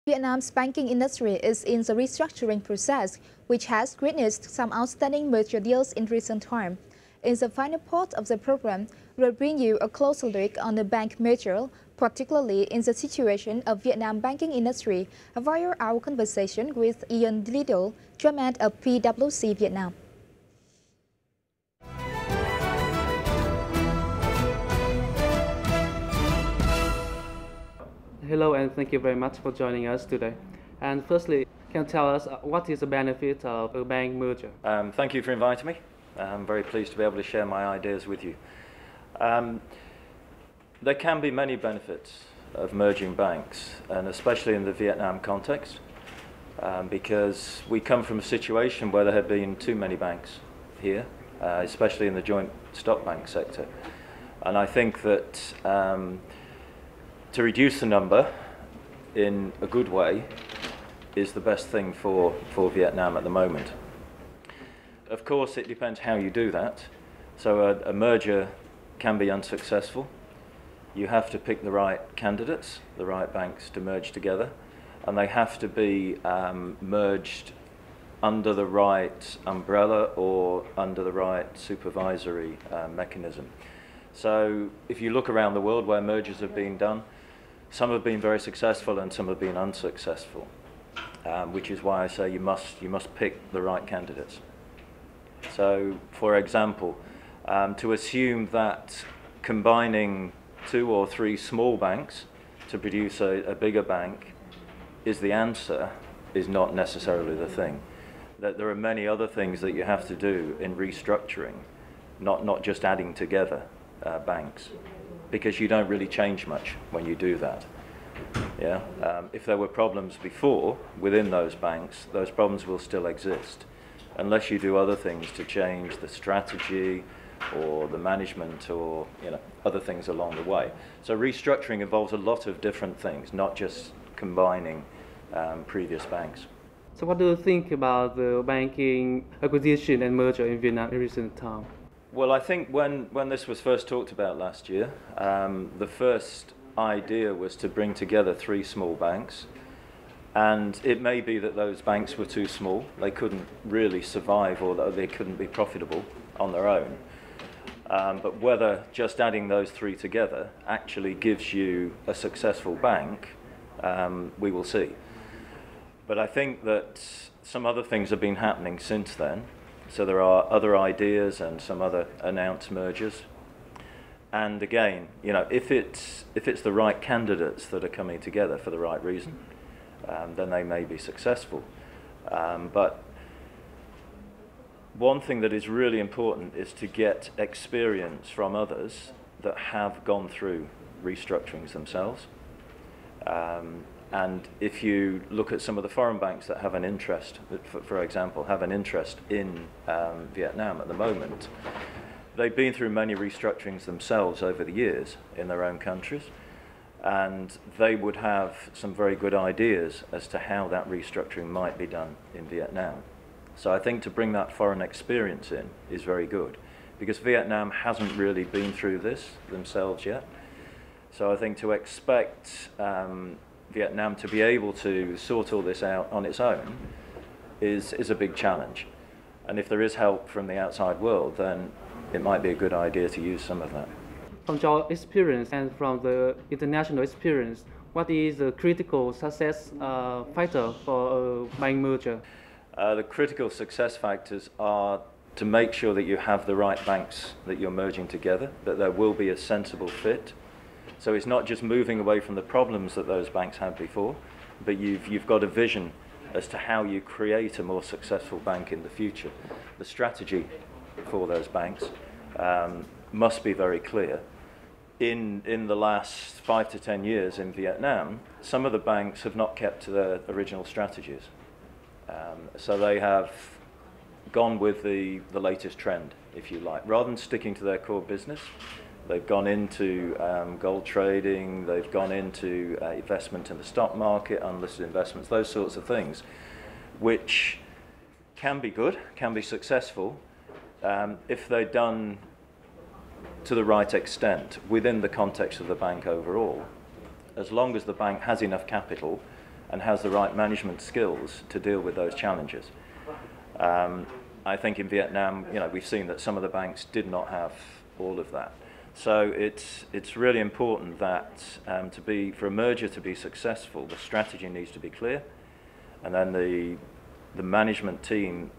Vietnam's banking industry is in the restructuring process, which has witnessed some outstanding merger deals in recent time. In the final part of the program, we'll bring you a closer look on the bank merger, particularly in the situation of Vietnam banking industry, via our conversation with Ian Liddell, chairman of PWC Vietnam. Hello and thank you very much for joining us today. And firstly, can you tell us what is the benefit of a bank merger? Thank you for inviting me. I'm very pleased to be able to share my ideas with you. There can be many benefits of merging banks, and especially in the Vietnam context, because we come from a situation where there have been too many banks here, especially in the joint stock bank sector. And I think that to reduce the number in a good way is the best thing for Vietnam at the moment. Of course, it depends how you do that. So a merger can be unsuccessful. You have to pick the right candidates, the right banks to merge together, and they have to be merged under the right umbrella or under the right supervisory mechanism. So if you look around the world where mergers have been done, some have been very successful and some have been unsuccessful, which is why I say you must pick the right candidates. So, for example, to assume that combining 2 or 3 small banks to produce a bigger bank is the answer is not necessarily the thing. That there are many other things that you have to do in restructuring, not just adding together banks, because you don't really change much when you do that. Yeah? If there were problems before within those banks, those problems will still exist, unless you do other things to change the strategy or the management or other things along the way. So restructuring involves a lot of different things, not just combining previous banks. So what do you think about the banking acquisition and merger in Vietnam in recent time? Well, I think when this was first talked about last year, the first idea was to bring together 3 small banks, and it may be that those banks were too small. They couldn't really survive, or they couldn't be profitable on their own. But whether just adding those 3 together actually gives you a successful bank, we will see. But I think that some other things have been happening since then. So there are other ideas and some other announced mergers. And again, if it's the right candidates that are coming together for the right reason, then they may be successful. But one thing that is really important is to get experience from others that have gone through restructurings themselves. And if you look at some of the foreign banks that have an interest, for example, have an interest in Vietnam at the moment, they've been through many restructurings themselves over the years in their own countries, and they would have some very good ideas as to how that restructuring might be done in Vietnam. So I think to bring that foreign experience in is very good, because Vietnam hasn't really been through this themselves yet. So I think to expect Vietnam to be able to sort all this out on its own is a big challenge. And if there is help from the outside world, then it might be a good idea to use some of that. From your experience and from the international experience, what is the critical success factor for a bank merger? The critical success factors are to make sure that you have the right banks that you're merging together, that there will be a sensible fit. So it's not just moving away from the problems that those banks had before, but you've got a vision as to how you create a more successful bank in the future. The strategy for those banks must be very clear. In the last 5 to 10 years in Vietnam, some of the banks have not kept to their original strategies. So they have gone with the latest trend, if you like. Rather than sticking to their core business, they've gone into gold trading, they've gone into investment in the stock market, unlisted investments, those sorts of things, which can be good, can be successful, if they're done to the right extent within the context of the bank overall. As long as the bank has enough capital and has the right management skills to deal with those challenges. I think in Vietnam, we've seen that some of the banks did not have all of that. So it's really important that for a merger to be successful, the strategy needs to be clear, and then the management team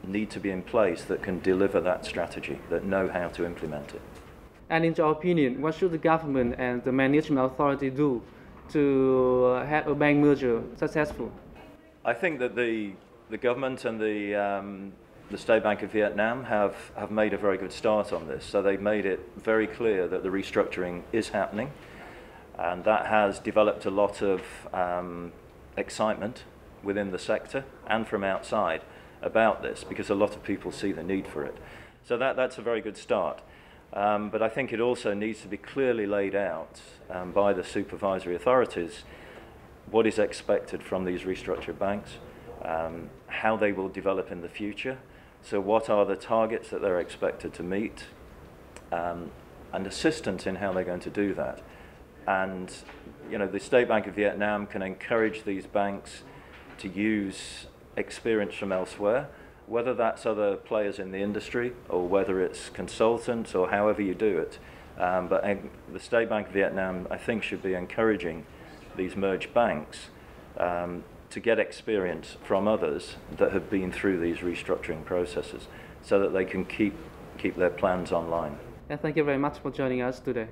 need to be in place that can deliver that strategy, that know how to implement it. And in your opinion, what should the government and the management authority do to have a bank merger successful? I think that the government and the State Bank of Vietnam have made a very good start on this. So they've made it very clear that the restructuring is happening, and that has developed a lot of excitement within the sector and from outside about this, because a lot of people see the need for it. So that's a very good start. But I think it also needs to be clearly laid out by the supervisory authorities what is expected from these restructured banks, how they will develop in the future. So what are the targets that they're expected to meet, and assistance in how they're going to do that. And the State Bank of Vietnam can encourage these banks to use experience from elsewhere, whether that's other players in the industry or whether it's consultants or however you do it. But the State Bank of Vietnam, I think, should be encouraging these merged banks to get experience from others that have been through these restructuring processes so that they can keep their plans online. And thank you very much for joining us today.